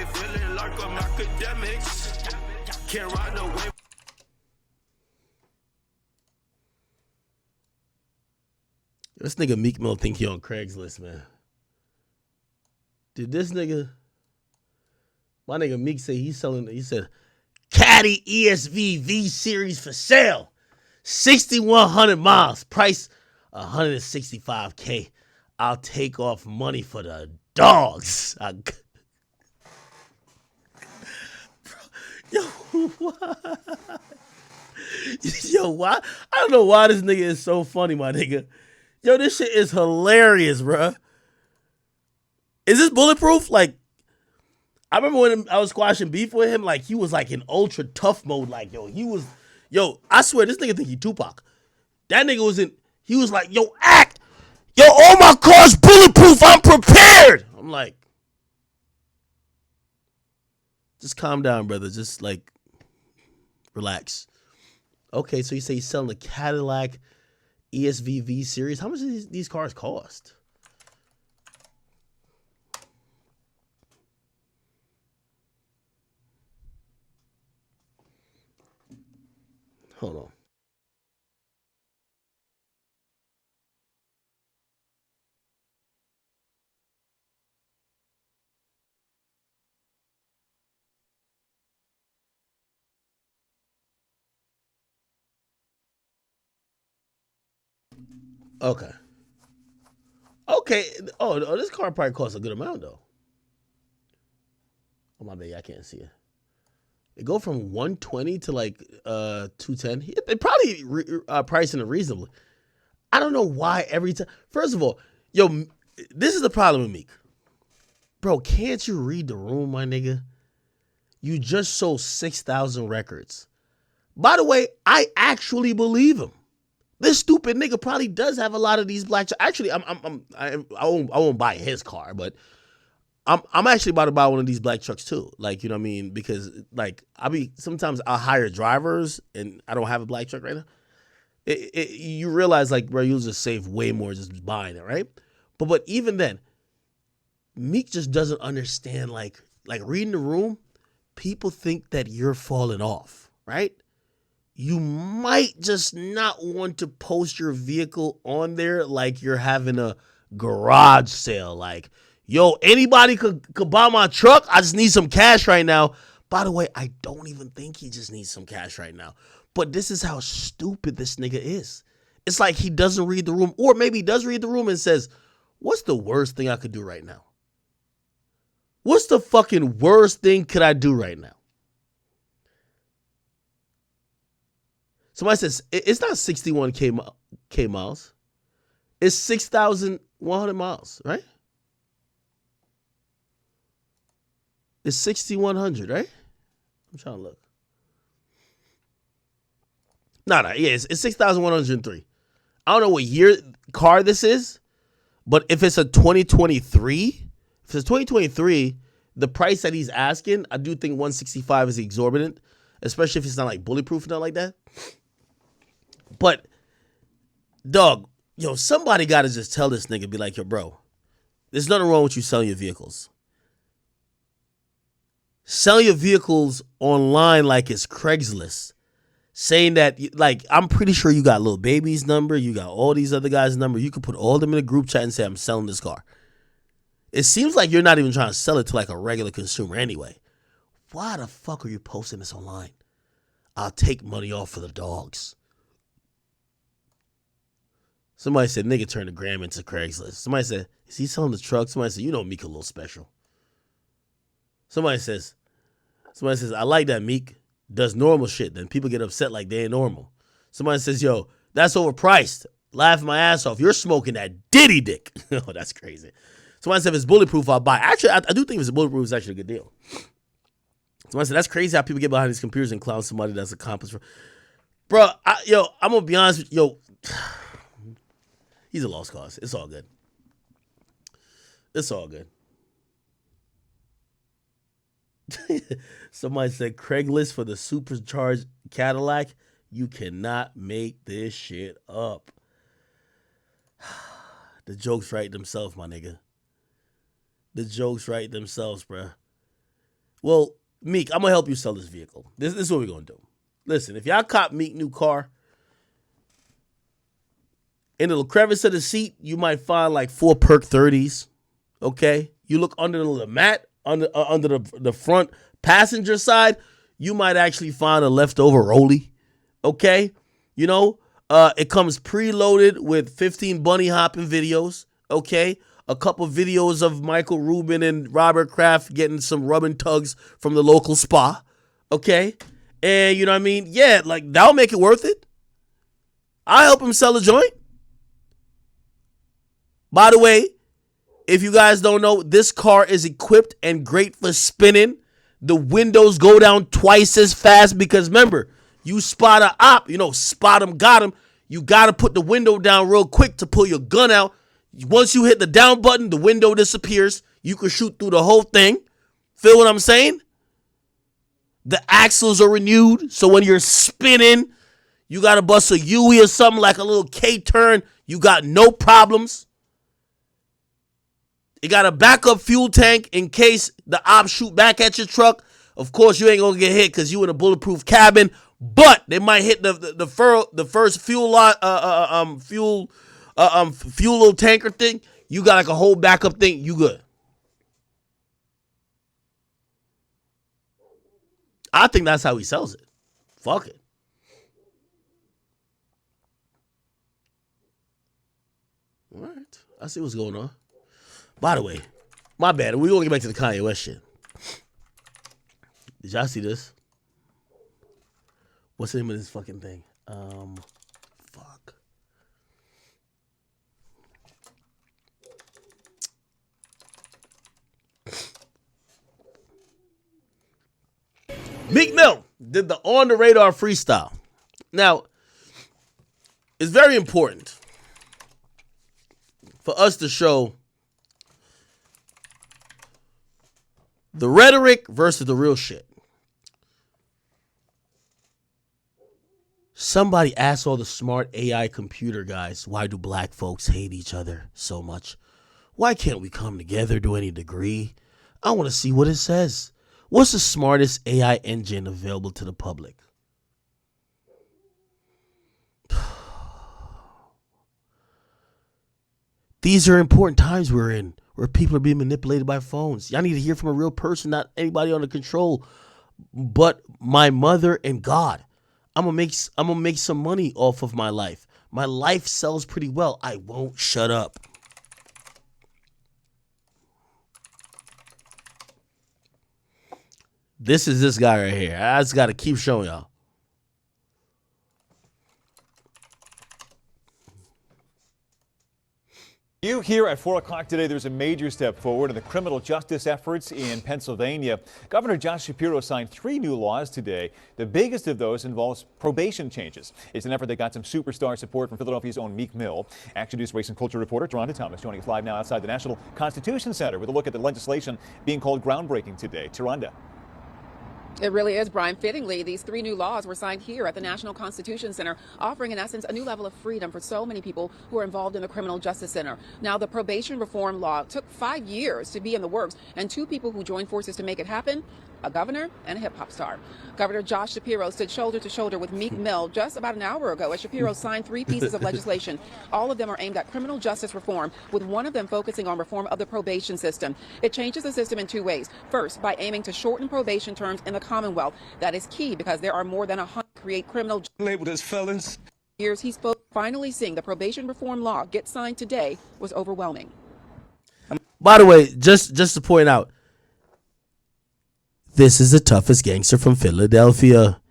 feeling like I'm Akademiks. Can't ride away. This nigga Meek Mill think he on Craigslist, man. Did this nigga, my nigga Meek say he said, Caddy ESV V series for sale. 6,100 miles. Price $165K. I'll take off money for the dogs. Yo, why? Yo, why? I don't know why this nigga is so funny, my nigga. Yo, this shit is hilarious, bruh. Is this bulletproof? Like, I remember when I was squashing beef with him, like, he was like in ultra tough mode. Like, I swear, this nigga think he Tupac. That nigga he was like, yo, act. Yo, all my cars bulletproof. I'm prepared. I'm like, just calm down, brother. Just, like, relax. Okay, so you say he's selling a Cadillac ESV series. How much do these cars cost? Hold on. Okay. Oh, this car probably costs a good amount though. Oh my bad, I can't see it. It go from 120 to like 210. It probably pricing it reasonably. I don't know why every time. First of all, yo, this is the problem with Meek. Bro, can't you read the room, my nigga? You just sold 6,000 records. By the way, I actually believe him. This stupid nigga probably does have a lot of these black. Actually, I won't buy his car, but I'm actually about to buy one of these black trucks too. Like, you know what I mean? Because like sometimes I'll hire drivers and I don't have a black truck right now. You realize like, bro, you'll just save way more just buying it, right? But even then, Meek just doesn't understand like reading the room. People think that you're falling off, right? You might just not want to post your vehicle on there like you're having a garage sale. Like, yo, anybody could buy my truck. I just need some cash right now. By the way, I don't even think he just needs some cash right now. But this is how stupid this nigga is. It's like he doesn't read the room, or maybe he does read the room and says, what's the worst thing I could do right now? What's the fucking worst thing could I do right now? Somebody says, it's not 61K miles. It's 6,100 miles, right? It's 6,100, right? I'm trying to look. No, yeah, it's 6,103. I don't know what year car this is, but if it's a 2023, the price that he's asking, I do think 165 is exorbitant, especially if it's not like bulletproof and nothing like that. But, dog, yo, somebody got to just tell this nigga, be like, yo, bro, there's nothing wrong with you selling your vehicles. Sell your vehicles online like it's Craigslist. Saying that, like, I'm pretty sure you got Lil Baby's number, you got all these other guys' number. You could put all of them in a group chat and say, I'm selling this car. It seems like you're not even trying to sell it to like a regular consumer anyway. Why the fuck are you posting this online? I'll take money off for the dogs. Somebody said, nigga turned the gram into Craigslist. Somebody said, is he selling the truck? Somebody said, you know Meek a little special. Somebody says, I like that Meek does normal shit. Then people get upset like they ain't normal. Somebody says, yo, that's overpriced. Laughing my ass off. You're smoking that Diddy dick. Oh, that's crazy. Somebody said, if it's bulletproof, I'll buy. Actually, I do think if it's bulletproof, it's actually a good deal. Somebody said, that's crazy how people get behind these computers and clown somebody that's accomplished. Bro, I'm going to be honest with you. Yo, he's a lost cause. It's all good. It's all good. Somebody said Craigslist for the supercharged Cadillac. You cannot make this shit up. The jokes write themselves, my nigga. The jokes write themselves, bruh. Well, Meek, I'm gonna help you sell this vehicle. This is what we're gonna do. Listen, if y'all cop Meek new car, in the crevice of the seat, you might find like 4 perk 30s. Okay, you look under the mat, under the front passenger side, you might actually find a leftover rollie. Okay, you know, it comes preloaded with 15 bunny hopping videos. Okay, a couple videos of Michael Rubin and Robert Kraft getting some rubbing tugs from the local spa. Okay, and you know what I mean? Yeah, like that'll make it worth it. I'll help him sell a joint. By the way, if you guys don't know, this car is equipped and great for spinning. The windows go down twice as fast because remember, you spot a op, spot him, got him. You got to put the window down real quick to pull your gun out. Once you hit the down button, the window disappears. You can shoot through the whole thing. Feel what I'm saying? The axles are renewed, so when you're spinning, you got to bust a U-E or something like a little K-turn. You got no problems. You got a backup fuel tank in case the ops shoot back at your truck. Of course, you ain't gonna get hit because you in a bulletproof cabin, but they might hit the first fuel little tanker thing. You got like a whole backup thing. You good? I think that's how he sells it. Fuck it. All right, I see what's going on. By the way, my bad. We're going to get back to the Kanye West shit. Did y'all see this? What's the name of this fucking thing? Fuck. Meek Mill did the On the Radar freestyle. Now, it's very important for us to show the rhetoric versus the real shit. Somebody asked all the smart AI computer guys, why do black folks hate each other so much? Why can't we come together to any degree? I want to see what it says. What's the smartest AI engine available to the public? These are important times we're in, where people are being manipulated by phones. Y'all need to hear from a real person, not anybody under control, but my mother and God. I'm gonna make some money off of my life. My life sells pretty well. I won't shut up. This is this guy right here. I just got to keep showing y'all. Here at 4 o'clock today, there's a major step forward in the criminal justice efforts in Pennsylvania. Governor Josh Shapiro signed 3 new laws today. The biggest of those involves probation changes. It's an effort that got some superstar support from Philadelphia's own Meek Mill. Action News race and culture reporter Rhonda Thomas joining us live now outside the National Constitution Center with a look at the legislation being called groundbreaking today. Rhonda. It really is, Brian. Fittingly, these 3 new laws were signed here at the National Constitution Center, offering, in essence, a new level of freedom for so many people who are involved in the criminal justice center. Now, the probation reform law took 5 years to be in the works, and 2 people who joined forces to make it happen, a governor and a hip-hop star. Governor Josh Shapiro stood shoulder to shoulder with Meek Mill just about an hour ago as Shapiro signed 3 pieces of legislation. All of them are aimed at criminal justice reform, with one of them focusing on reform of the probation system. It changes the system in 2 ways. First, by aiming to shorten probation terms in the Commonwealth. That is key because there are more than 100 create criminal labeled as felons. Years he spoke. Finally seeing the probation reform law get signed today was overwhelming. By the way, just to point out, this is the toughest gangster from Philadelphia.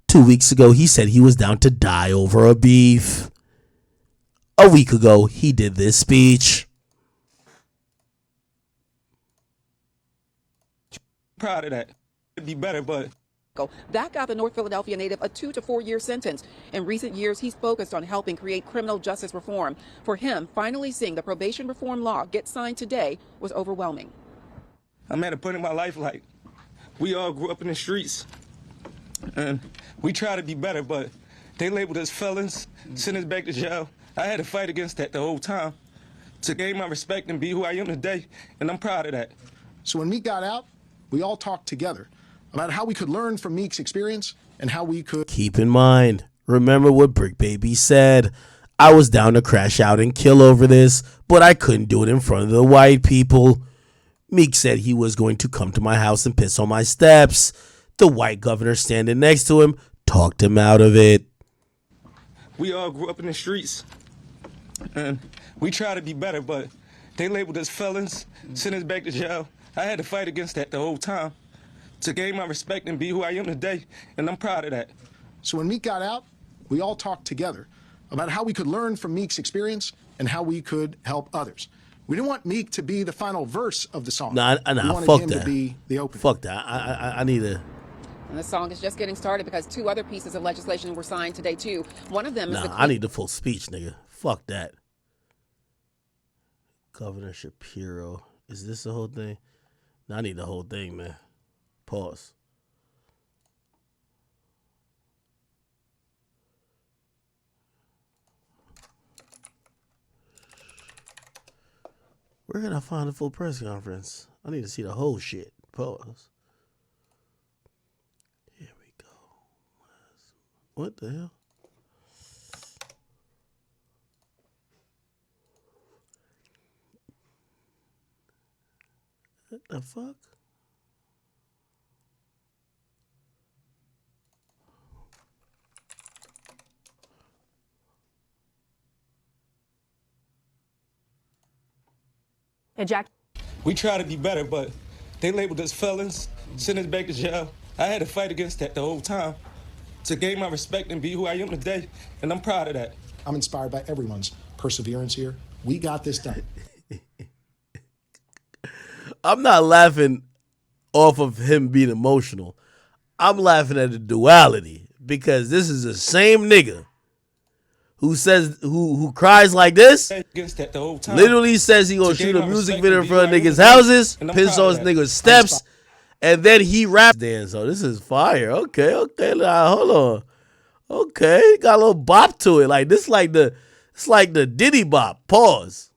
2 weeks ago, he said he was down to die over a beef. A week ago, he did this speech. Proud of that. It'd be better, but that got the North Philadelphia native a 2 to 4 year sentence. In recent years, he's focused on helping create criminal justice reform. For him, finally seeing the probation reform law get signed today was overwhelming. I'm at a point in my life like we all grew up in the streets and we try to be better, but they labeled us felons, sent us back to jail. I had to fight against that the whole time to gain my respect and be who I am today, and I'm proud of that. So when Meek got out, we all talked together about how we could learn from Meek's experience and how we could Keep in mind, remember what Brick Baby said. I was down to crash out and kill over this, but I couldn't do it in front of the white people. Meek said he was going to come to my house and piss on my steps. The white governor standing next to him talked him out of it. We all grew up in the streets, and we try to be better, but they labeled us felons, sent us back to jail. I had to fight against that the whole time to gain my respect and be who I am today, and I'm proud of that. So when Meek got out, we all talked together about how we could learn from Meek's experience and how we could help others. We didn't want Meek to be the final verse of the song. Nah, we wanted fuck him that. to be the opener. Fuck that. I need a... And the song is just getting started because two other pieces of legislation were signed today, too. One of them is Nah, I need the full speech, nigga. Fuck that. Governor Shapiro. Is this the whole thing? Nah, I need the whole thing, man. Pause. Where can I find the full press conference? I need to see the whole shit. Pause. Here we go. What the hell? What the fuck? We try to be better, but they labeled us felons, sent us back to jail. I had to fight against that the whole time to gain my respect and be who I am today, and I'm proud of that. I'm inspired by everyone's perseverance here. We got this done. I'm not laughing off of him being emotional. I'm laughing at the duality because this is the same nigga who says who cries like this. Against that the whole time. Literally says he gonna To shoot gain a my music respect video and in be front of who I am niggas' today, houses, and I'm piss proud on of his that. niggas' steps, and then he raps. Damn, so this is fire. Okay, now, hold on. Okay, got a little bop to it. Like this, it's like the Diddy bop. Pause.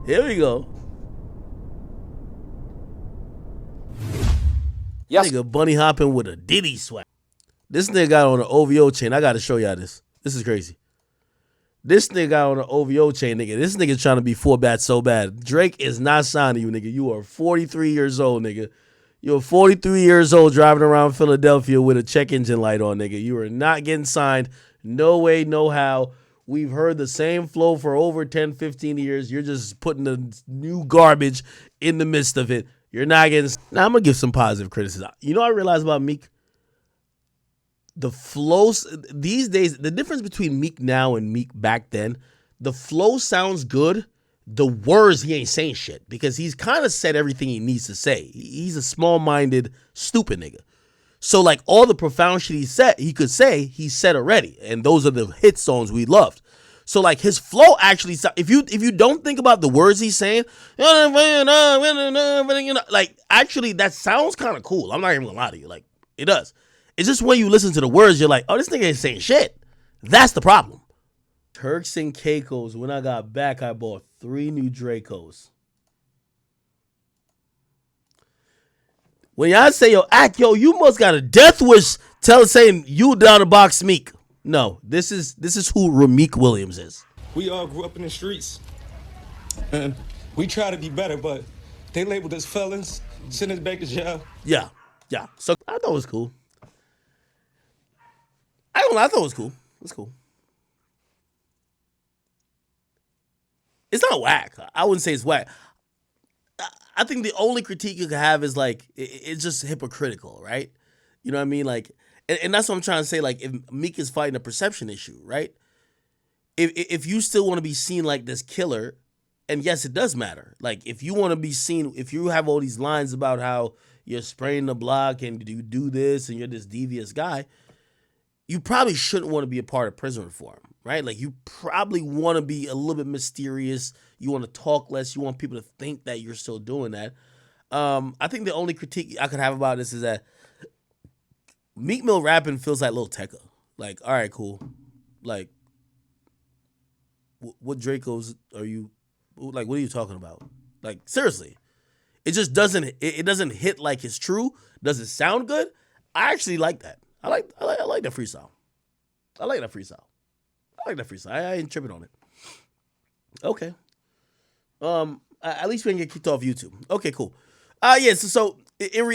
Here we go. Yes. Nigga bunny hopping with a Diddy swag. This nigga got on an OVO chain. I gotta show y'all this. This is crazy. This nigga got on an OVO chain, nigga. This nigga trying to be full bad so bad. Drake is not signing you, nigga. You are 43 years old, nigga. You're 43 years old driving around Philadelphia with a check engine light on, nigga. You are not getting signed. No way, no how. We've heard the same flow for over 10, 15 years. You're just putting the new garbage in the midst of it. You're not getting... Now, I'm going to give some positive criticism. You know what I realized about Meek? The flows... These days, the difference between Meek now and Meek back then, the flow sounds good. The words, he ain't saying shit because he's kind of said everything he needs to say. He's a small-minded, stupid nigga. So, like, all the profound shit he could say, he said already. And those are the hit songs we loved. So, like, his flow actually, if you don't think about the words he's saying, like, actually, that sounds kind of cool. I'm not even gonna lie to you. Like, it does. It's just when you listen to the words, you're like, oh, this nigga ain't saying shit. That's the problem. Turks and Caicos, when I got back, I bought 3 new Dracos. When y'all say, yo, you must got a death wish saying you down to box Meek. No, this is who Rameek Williams is. We all grew up in the streets, and we try to be better, but they labeled us felons, sent us back to jail. Yeah. So I thought it was cool. I thought it was cool. It's cool. It's not whack. I wouldn't say it's whack. I think the only critique you can have is like it's just hypocritical, right? You know what I mean? Like, and that's what I'm trying to say. Like, if Meek is fighting a perception issue, right? If you still want to be seen like this killer, and yes, it does matter. Like, if you want to be seen, if you have all these lines about how you're spraying the block and you do this and you're this devious guy, you probably shouldn't want to be a part of prison reform, right? Like, you probably want to be a little bit mysterious. You want to talk less. You want people to think that you're still doing that. I think the only critique I could have about this is that Meek Mill rapping feels like Lil Tecca. Like, all right, cool. Like, what Dracos are you, like, what are you talking about? Like, seriously. It just doesn't. It doesn't hit like it's true. Doesn't sound good. I actually like that. I like that freestyle. I like that freestyle. I ain't tripping on it. Okay. At least we didn't get kicked off YouTube. Okay, cool. Yeah. So in